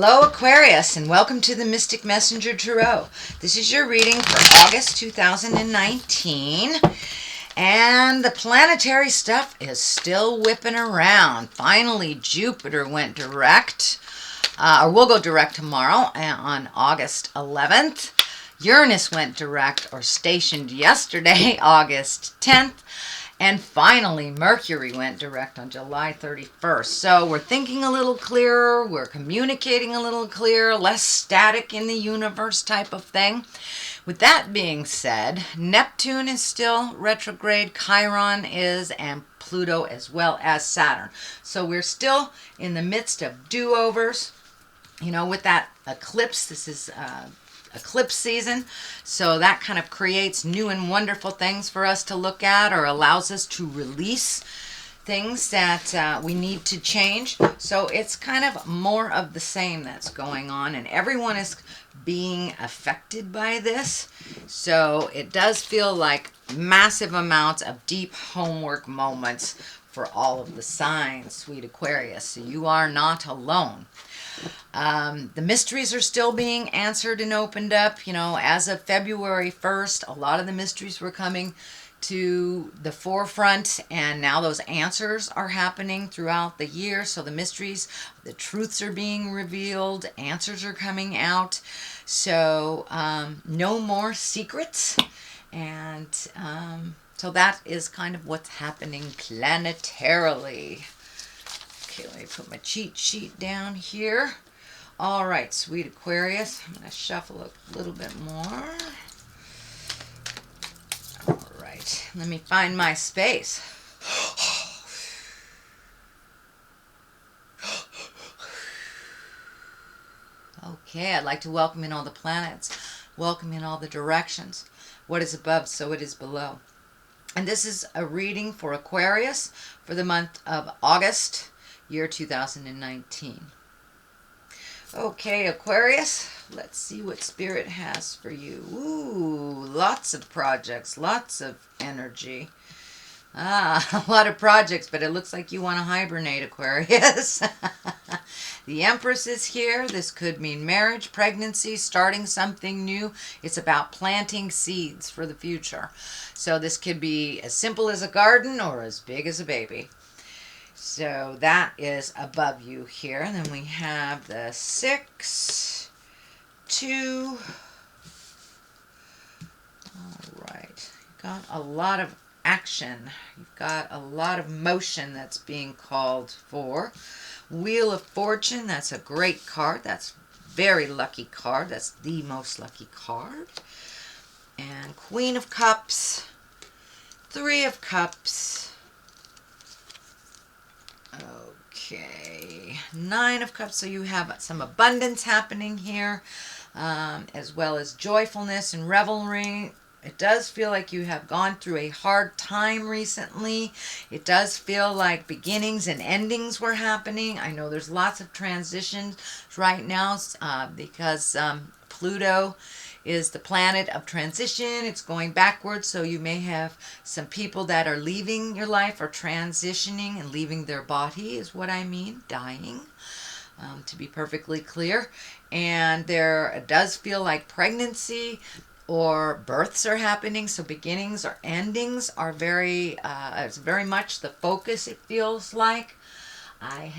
Hello Aquarius, and welcome to the Mystic Messenger Tarot. This is your reading for August 2019, and the planetary stuff is still whipping around. Finally, Jupiter went direct, or will go direct tomorrow on August 11th. Uranus went direct or stationed yesterday, August 10th. And finally, Mercury went direct on July 31st. So we're thinking a little clearer, we're communicating a little clearer, less static in the universe type of thing. With that being said, Neptune is still retrograde, Chiron is, and Pluto as well as Saturn. So we're still in the midst of do-overs. You know, with that eclipse, this is eclipse season, so that kind of creates new and wonderful things for us to look at, or allows us to release things that we need to change. So it's kind of more of the same that's going on, and everyone is being affected by this. So it does feel like massive amounts of deep homework moments for all of the signs, sweet Aquarius. So you are not alone. The mysteries are still being answered and opened up. You know, as of February 1st, a lot of the mysteries were coming to the forefront, and now those answers are happening throughout the year. So the mysteries, the truths are being revealed, answers are coming out. So no more secrets, and so that is kind of what's happening planetarily. Okay, let me put my cheat sheet down here. All right, sweet Aquarius. I'm going to shuffle a little bit more. All right, let me find my space. Okay, I'd like to welcome in all the planets, welcome in all the directions. What is above, so it is below. And this is a reading for Aquarius for the month of August, year 2019. Okay, Aquarius, let's see what Spirit has for you. Ooh, lots of projects, lots of energy. A lot of projects, but it looks like you want to hibernate, Aquarius. The Empress is here. This could mean marriage, pregnancy, starting something new. It's about planting seeds for the future. So this could be as simple as a garden or as big as a baby. So that is above you here. And then we have the 6, 2. All right. You've got a lot of action. You've got a lot of motion that's being called for. Wheel of Fortune, that's a great card. That's very lucky card. That's the most lucky card. And Queen of Cups, 3 of Cups. Okay, 9 of Cups, so you have some abundance happening here, as well as joyfulness and revelry. It does feel like you have gone through a hard time recently. It does feel like beginnings and endings were happening. I know there's lots of transitions right now because Pluto is the planet of transition. It's going backwards, so you may have some people that are leaving your life or transitioning and leaving their body is what I mean, dying, to be perfectly clear. And it does feel like pregnancy or births are happening, so beginnings or endings are it's very much the focus, it feels like. I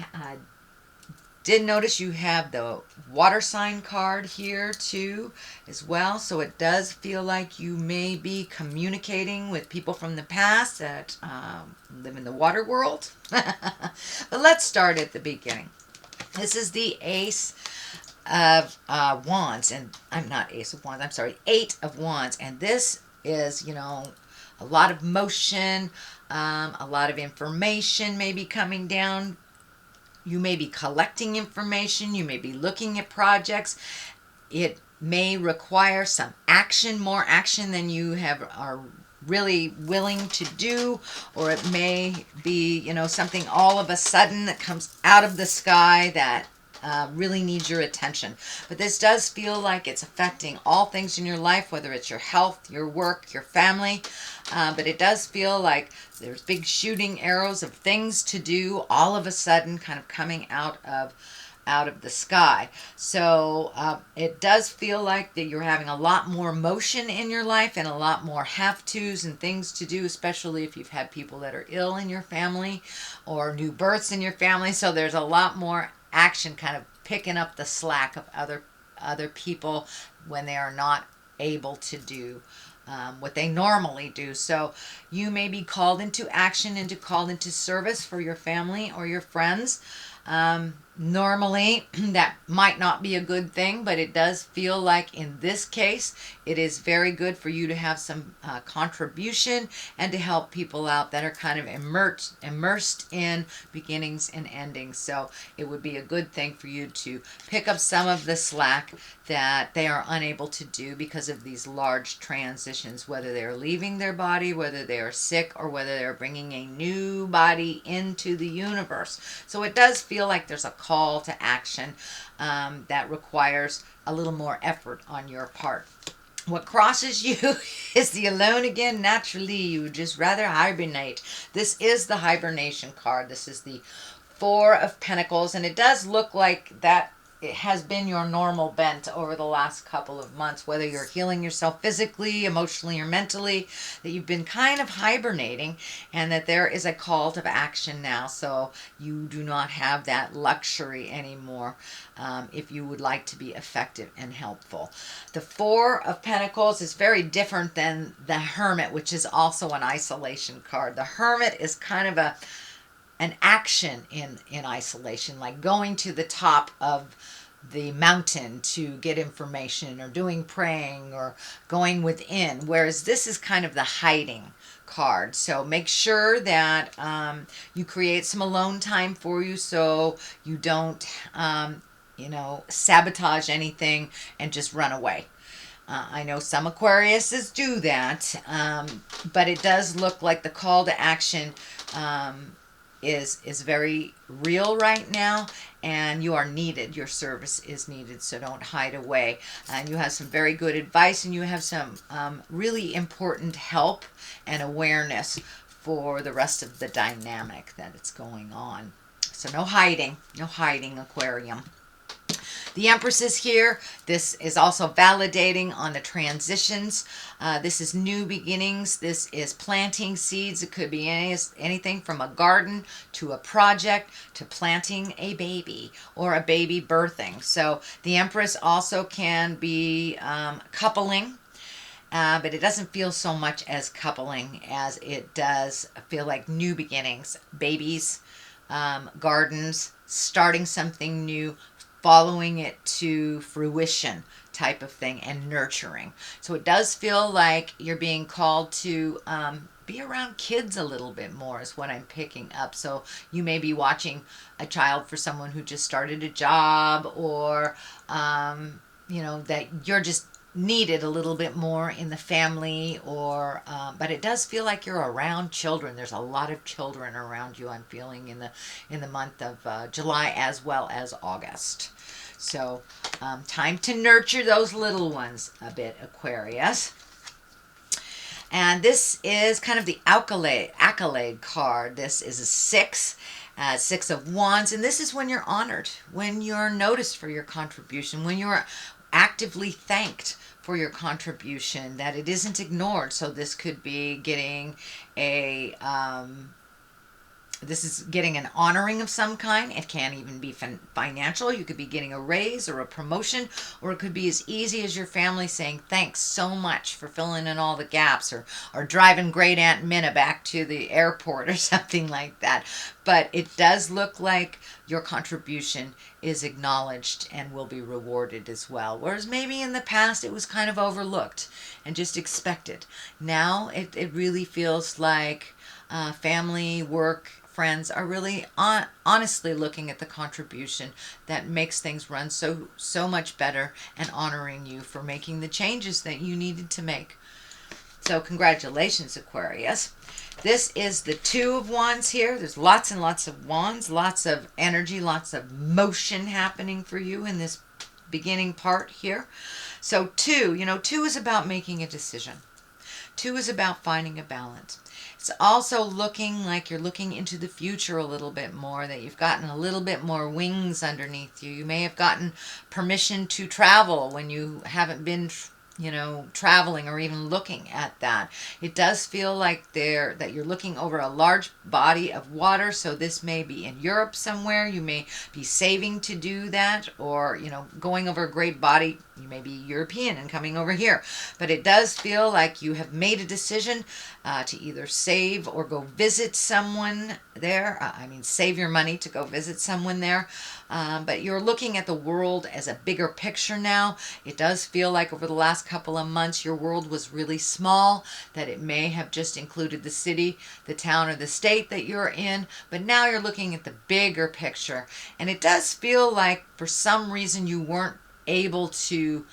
did notice you have the water sign card here too as well, so it does feel like you may be communicating with people from the past that live in the water world. But let's start at the beginning. This is the Ace of Wands, and I'm not Ace of Wands, I'm sorry, 8 of Wands, and this is, you know, a lot of motion, a lot of information may be coming down. You may be collecting information, you may be looking at projects. It may require some action, more action than you are really willing to do, or it may be, you know, something all of a sudden that comes out of the sky that really needs your attention. But this does feel like it's affecting all things in your life, whether it's your health, your work, your family. But it does feel like there's big shooting arrows of things to do all of a sudden kind of coming out of out of the sky. So it does feel like that you're having a lot more motion in your life and a lot more have-tos and things to do, especially if you've had people that are ill in your family or new births in your family. So there's a lot more action kind of picking up the slack of other people when they are not able to do what they normally do. So you may be called into action and called into service for your family or your friends. Normally that might not be a good thing, but it does feel like in this case it is very good for you to have some contribution and to help people out that are kind of immersed in beginnings and endings. So it would be a good thing for you to pick up some of the slack that they are unable to do because of these large transitions, whether they're leaving their body, whether they are sick, or whether they're bringing a new body into the universe. So it does feel like there's a call to action that requires a little more effort on your part. What crosses you is the alone again. Naturally, you would just rather hibernate. This is the hibernation card. This is the Four of Pentacles, and it does look like that it has been your normal bent over the last couple of months, whether you're healing yourself physically, emotionally, or mentally, that you've been kind of hibernating, and that there is a call to action now. So you do not have that luxury anymore if you would like to be effective and helpful. The Four of Pentacles is very different than the Hermit, which is also an isolation card. The Hermit is kind of an action in isolation, like going to the top of the mountain to get information, or doing praying, or going within, whereas this is kind of the hiding card. So make sure that you create some alone time for you, so you don't sabotage anything and just run away. I know some Aquariuses do that, but it does look like the call to action is very real right now, and you are needed. Your service is needed, so don't hide away. And you have some very good advice, and you have some really important help and awareness for the rest of the dynamic that it's going on. So no hiding, Aquarium. The Empress is here. This is also validating on the transitions. This is new beginnings. This is planting seeds. It could be anything from a garden to a project to planting a baby or a baby birthing. So the Empress also can be coupling. But it doesn't feel so much as coupling as it does feel like new beginnings, babies, gardens, starting something new, following it to fruition type of thing, and nurturing. So it does feel like you're being called to be around kids a little bit more is what I'm picking up. So you may be watching a child for someone who just started a job, or that you're just needed a little bit more in the family, or but it does feel like you're around children. There's a lot of children around you, I'm feeling, in the month of July as well as August. So time to nurture those little ones a bit, Aquarius. And this is kind of the accolade card. This is a 6 of Wands, and this is when you're honored, when you're noticed for your contribution, when you're actively thanked for your contribution, that it isn't ignored. So this could be getting this is getting an honoring of some kind. It can even be financial. You could be getting a raise or a promotion, or it could be as easy as your family saying thanks so much for filling in all the gaps, or driving Great Aunt Minna back to the airport or something like that. But it does look like your contribution is acknowledged and will be rewarded as well. Whereas maybe in the past it was kind of overlooked and just expected. Now it really feels like family, work, friends are really honestly looking at the contribution that makes things run so much better, and honoring you for making the changes that you needed to make. So congratulations, Aquarius. This is the Two of Wands here. There's lots and lots of wands, lots of energy, lots of motion happening for you in this beginning part here. So two is about making a decision. 2 is about finding a balance. It's also looking like you're looking into the future a little bit more, that you've gotten a little bit more wings underneath you. You may have gotten permission to travel when you haven't been, traveling or even looking at that. It does feel like that you're looking over a large body of water. So this may be in Europe somewhere. You may be saving to do that, or going over a great body. You may be European and coming over here, but it does feel like you have made a decision to either save or go visit someone there. Save your money to go visit someone there. But you're looking at the world as a bigger picture now. It does feel like over the last couple of months your world was really small, that it may have just included the city, the town, or the state that you're in, but now you're looking at the bigger picture. And it does feel like for some reason you weren't able to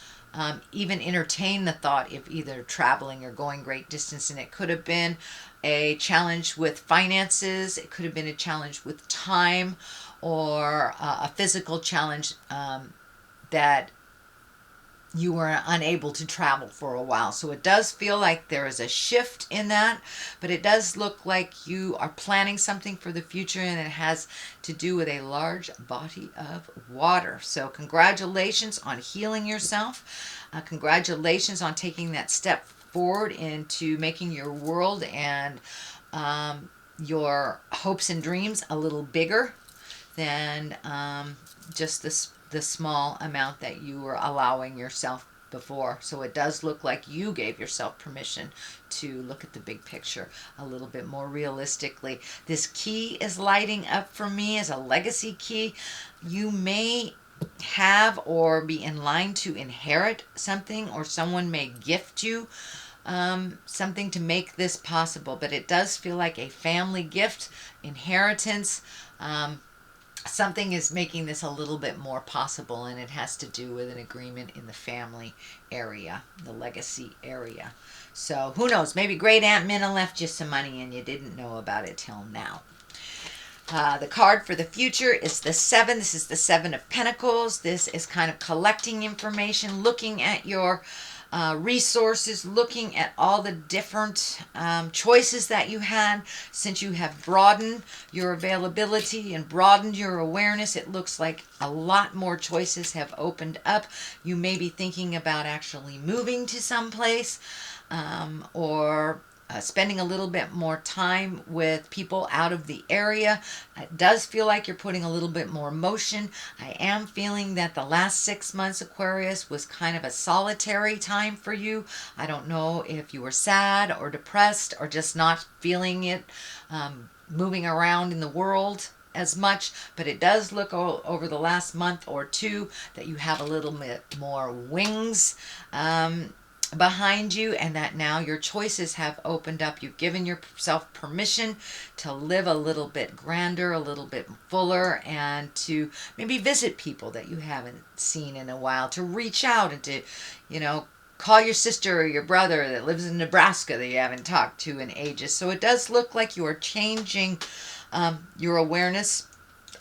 even entertain the thought of either traveling or going great distance. And it could have been a challenge with finances, it could have been a challenge with time, or a physical challenge that you were unable to travel for a while. So it does feel like there is a shift in that, but it does look like you are planning something for the future, and it has to do with a large body of water. So congratulations on healing yourself. Congratulations on taking that step forward into making your world and your hopes and dreams a little bigger than just the small amount that you were allowing yourself before. So it does look like you gave yourself permission to look at the big picture a little bit more realistically. This key is lighting up for me as a legacy key. You may have or be in line to inherit something, or someone may gift you something to make this possible, but it does feel like a family gift, inheritance. Something is making this a little bit more possible, and it has to do with an agreement in the family area, the legacy area. So who knows, maybe Great Aunt Minna left you some money and you didn't know about it till now. The card for the future is the 7. This is the 7 of Pentacles. This is kind of collecting information, looking at your resources, looking at all the different choices that you had. Since you have broadened your availability and broadened your awareness, it looks like a lot more choices have opened up. You may be thinking about actually moving to someplace, or spending a little bit more time with people out of the area. It does feel like you're putting a little bit more motion. I am feeling that the last 6 months, Aquarius, was kind of a solitary time for you. I don't know if you were sad or depressed or just not feeling it, moving around in the world as much, but it does look over the last month or two that you have a little bit more wings behind you, and that now your choices have opened up. You've given yourself permission to live a little bit grander, a little bit fuller, and to maybe visit people that you haven't seen in a while, to reach out and to, call your sister or your brother that lives in Nebraska that you haven't talked to in ages. So it does look like you are changing your awareness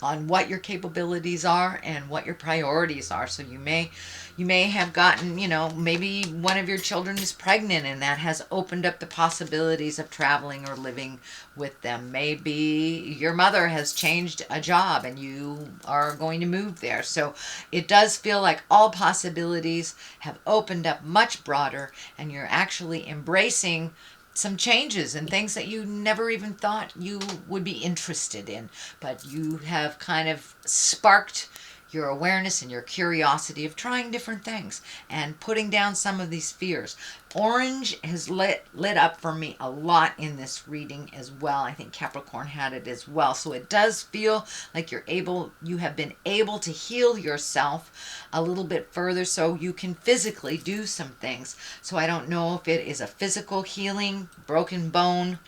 on what your capabilities are and what your priorities are. So you may have gotten, maybe one of your children is pregnant, and that has opened up the possibilities of traveling or living with them. Maybe your mother has changed a job and you are going to move there. So it does feel like all possibilities have opened up much broader, and you're actually embracing some changes and things that you never even thought you would be interested in, but you have kind of sparked your awareness and your curiosity of trying different things and putting down some of these fears. Orange has lit up for me a lot in this reading as well. I think Capricorn had it as well. So it does feel like you have been able to heal yourself a little bit further so you can physically do some things. So I don't know if it is a physical healing, broken bone,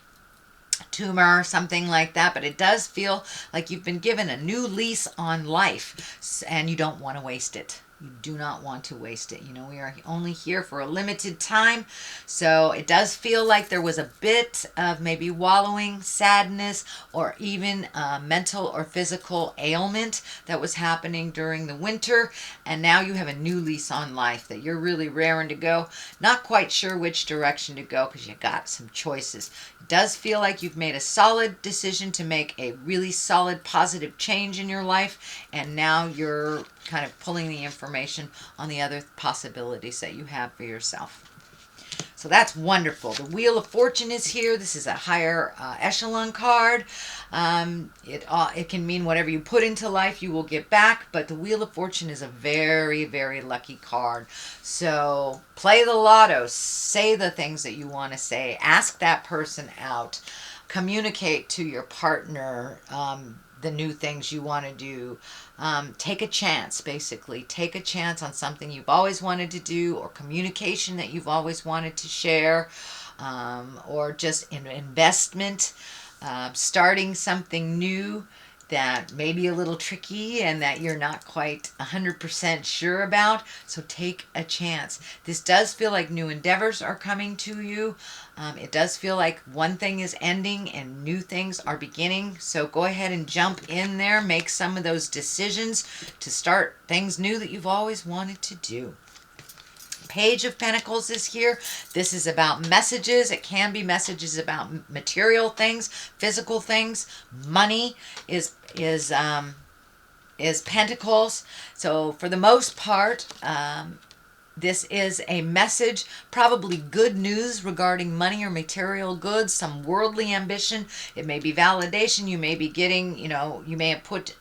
tumor, something like that, but it does feel like you've been given a new lease on life and you don't want to waste it. You do not want to waste it. You know, we are only here for a limited time. So it does feel like there was a bit of maybe wallowing, sadness, or even mental or physical ailment that was happening during the winter. And now you have a new lease on life that you're really raring to go. Not quite sure which direction to go because you got some choices. It does feel like you've made a solid decision to make a really solid positive change in your life. And now you're kind of pulling the information on the other possibilities that you have for yourself. So that's wonderful. The Wheel of Fortune is here. This is a higher echelon card. It can mean whatever you put into life, you will get back. But the Wheel of Fortune is a very, very lucky card. So play the lotto. Say the things that you want to say. Ask that person out. Communicate to your partner the new things you want to do. Take a chance, basically. Take a chance on something you've always wanted to do, or communication that you've always wanted to share, or just an investment, starting something new that may be a little tricky and that you're not quite 100% sure about. So take a chance. This does feel like new endeavors are coming to you. It does feel like one thing is ending and new things are beginning. So go ahead and jump in there. Make some of those decisions to start things new that you've always wanted to do. Page of Pentacles is here. This is about messages. It can be messages about material things, physical things. Money is Pentacles. So for the most part, this is a message, probably good news regarding money or material goods, some worldly ambition. It may be validation. You may be getting, you may have put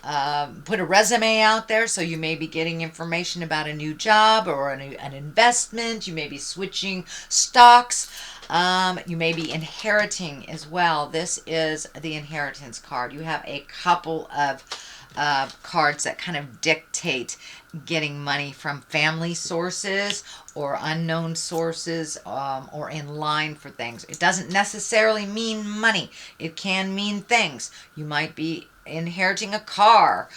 a resume out there, so you may be getting information about a new job or an investment. You may be switching stocks. You may be inheriting as well. This is the inheritance card. You have a couple of cards that kind of dictate getting money from family sources or unknown sources, or in line for things. It doesn't necessarily mean money. It can mean things. You might be inheriting a car.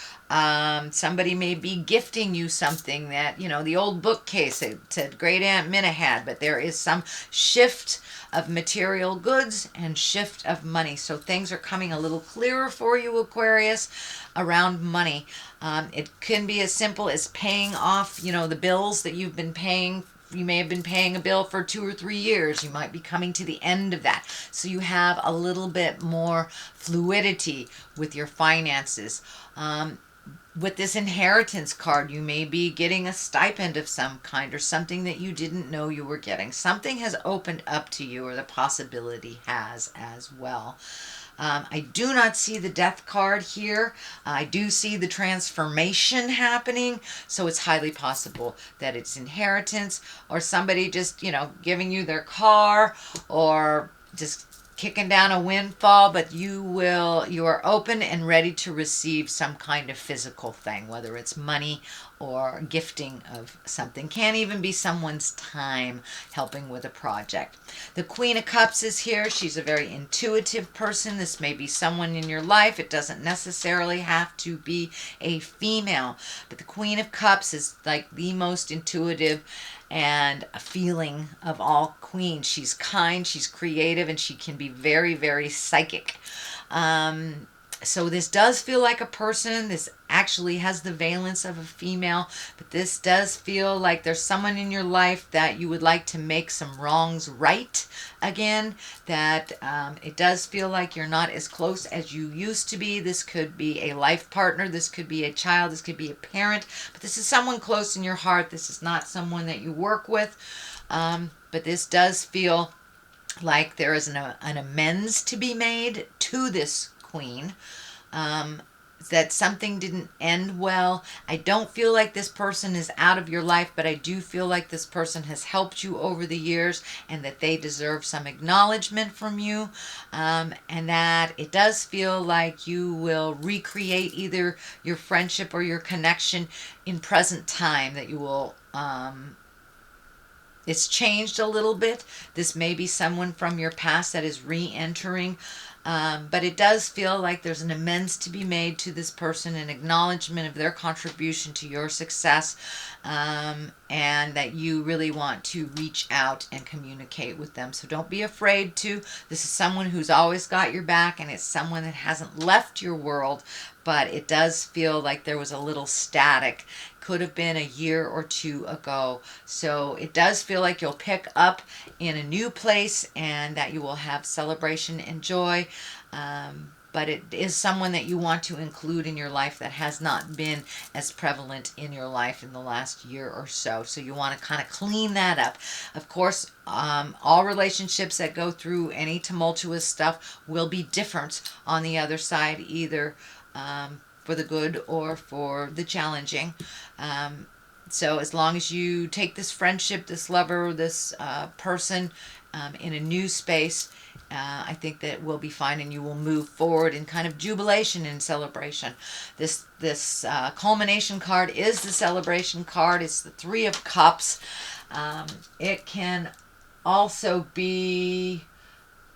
Somebody may be gifting you something that, the old bookcase that said Great Aunt Minna had, but there is some shift of material goods and shift of money. So things are coming a little clearer for you, Aquarius, around money. It can be as simple as paying off, the bills that you've been paying. You may have been paying a bill for 2 or 3 years. You might be coming to the end of that. So you have a little bit more fluidity with your finances. With this inheritance card, you may be getting a stipend of some kind or something that you didn't know you were getting. Something has opened up to you, or the possibility has as well. I do not see the death card here. I do see the transformation happening. So it's highly possible that it's inheritance, or somebody just, giving you their car, or just kicking down a windfall, but you are open and ready to receive some kind of physical thing, whether it's money or gifting of something. Can even be someone's time helping with a project. The Queen of Cups is here. She's a very intuitive person. This may be someone in your life. It doesn't necessarily have to be a female, but the Queen of Cups is like the most intuitive and a feeling of all queens. She's kind, she's creative, and she can be very, very psychic. So this does feel like a person. This actually has the valence of a female, but this does feel like there's someone in your life that you would like to make some wrongs right again, that it does feel like you're not as close as you used to be. This could be a life partner, this could be a child, this could be a parent, but this is someone close in your heart. This is not someone that you work with, but this does feel like there is an amends to be made to this queen, that something didn't end well. I don't feel like this person is out of your life, but I do feel like this person has helped you over the years, and that they deserve some acknowledgement from you, and that it does feel like you will recreate either your friendship or your connection in present time, that you will it's changed a little bit. This may be someone from your past that is re-entering But it does feel like there's an amends to be made to this person, an acknowledgement of their contribution to your success, and that you really want to reach out and communicate with them. So don't be afraid to. This is someone who's always got your back, and it's someone that hasn't left your world, but it does feel like there was a little static. Could have been a year or two ago. So it does feel like you'll pick up in a new place and that you will have celebration and joy. But it is someone that you want to include in your life that has not been as prevalent in your life in the last year or so. So you want to kind of clean that up. Of course, all relationships that go through any tumultuous stuff will be different on the other side, either for the good or for the challenging. So as long as you take this friendship, this lover, this person in a new space, I think that we'll be fine, and you will move forward in kind of jubilation and celebration. This culmination card is the celebration card. It's the Three of Cups. It can also be,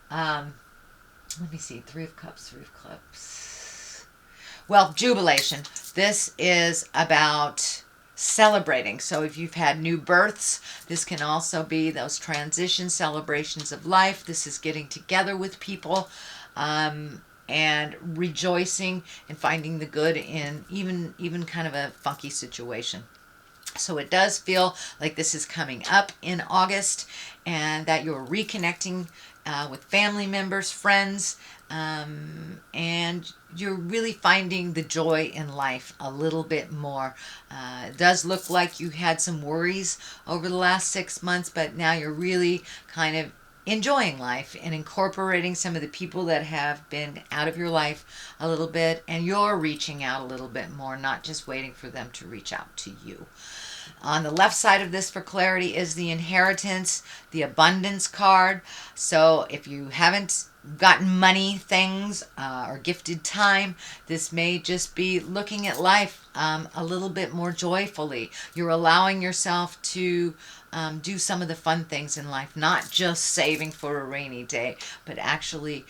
let me see, Three of Cups. Well, jubilation. This is about celebrating. So if you've had new births, this can also be those transition celebrations of life. This is getting together with people and rejoicing and finding the good in even kind of a funky situation. So it does feel like this is coming up in August, and that you're reconnecting with family members, friends, and you're really finding the joy in life a little bit more. It does look like you had some worries over the last 6 months, but now you're really kind of enjoying life and incorporating some of the people that have been out of your life a little bit, and you're reaching out a little bit more, not just waiting for them to reach out to you. On the left side of this for clarity is the inheritance, the abundance card. So if you haven't gotten money, things, or gifted time, this may just be looking at life a little bit more joyfully. You're allowing yourself to do some of the fun things in life, not just saving for a rainy day, but actually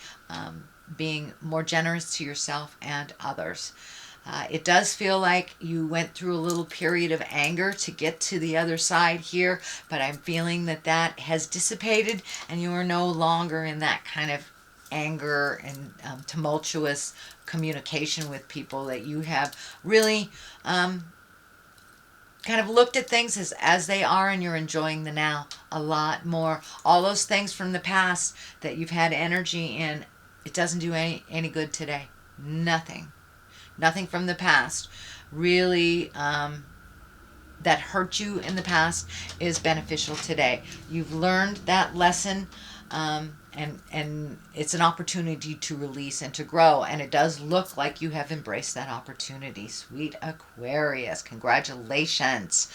being more generous to yourself and others. It does feel like you went through a little period of anger to get to the other side here, but I'm feeling that that has dissipated and you are no longer in that kind of anger and tumultuous communication with people, that you have really kind of looked at things as they are, and you're enjoying the now a lot more. All those things from the past that you've had energy in, it doesn't do any good today. Nothing from the past really that hurt you in the past is beneficial today. You've learned that lesson, and it's an opportunity to release and to grow, and it does look like you have embraced that opportunity. Sweet Aquarius, congratulations.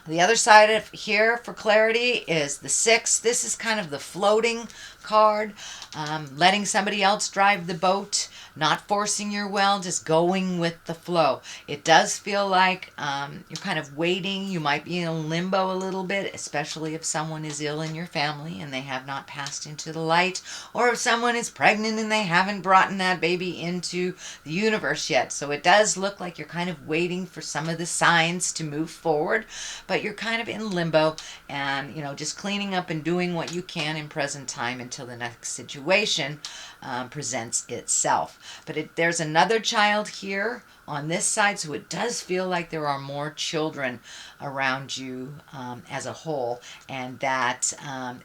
The other side of here for clarity is the 6. This is kind of the floating card, letting somebody else drive the boat, not forcing your will, just going with the flow. It does feel like you're kind of waiting. You might be in limbo a little bit, especially if someone is ill in your family and they have not passed into the light, or if someone is pregnant and they haven't brought that baby into the universe yet. So it does look like you're kind of waiting for some of the signs to move forward, but you're kind of in limbo and, just cleaning up and doing what you can in present time until the next situation presents itself. But there's another child here on this side, so it does feel like there are more children around you as a whole, and that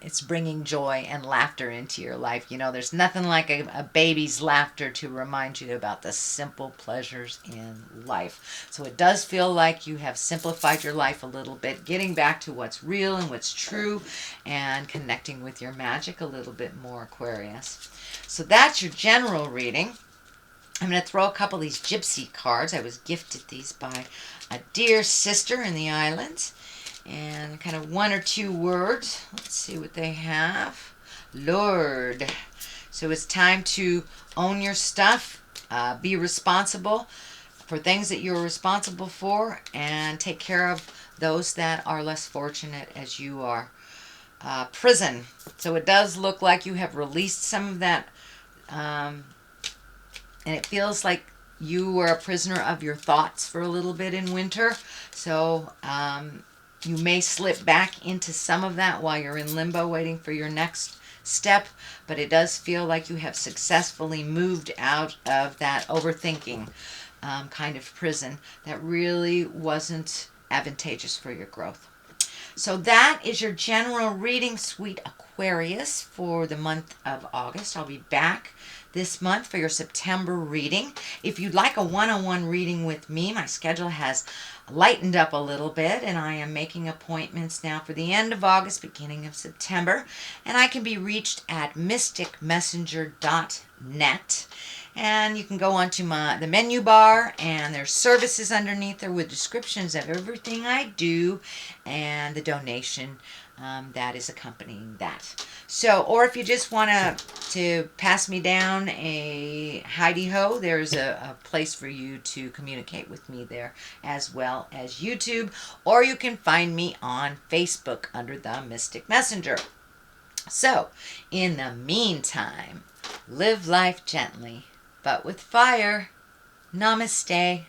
it's bringing joy and laughter into your life. There's nothing like a baby's laughter to remind you about the simple pleasures in life. So it does feel like you have simplified your life a little bit, getting back to what's real and what's true, and connecting with your magic a little bit more, Aquarius. So that's your general reading. I'm going to throw a couple of these gypsy cards. I was gifted these by a dear sister in the islands. And kind of 1 or 2 words. Let's see what they have. Lord. So it's time to own your stuff. Be responsible for things that you're responsible for. And take care of those that are less fortunate as you are. Prison. So it does look like you have released some of that And it feels like you were a prisoner of your thoughts for a little bit in winter. So you may slip back into some of that while you're in limbo waiting for your next step, but it does feel like you have successfully moved out of that overthinking kind of prison that really wasn't advantageous for your growth. So that is your general reading, sweet Aquarius, for the month of August. I'll be back this month for your September reading. If you'd like a one-on-one reading with me, my schedule has lightened up a little bit, and I am making appointments now for the end of August, beginning of September, and I can be reached at mysticmessenger.net. And you can go onto the menu bar, and there's services underneath there with descriptions of everything I do and the donation that is accompanying that. So, or if you just want to pass me down a hidey-ho, there's a place for you to communicate with me there, as well as YouTube, or you can find me on Facebook under the Mystic Messenger. So, in the meantime, live life gently, but with fire. Namaste.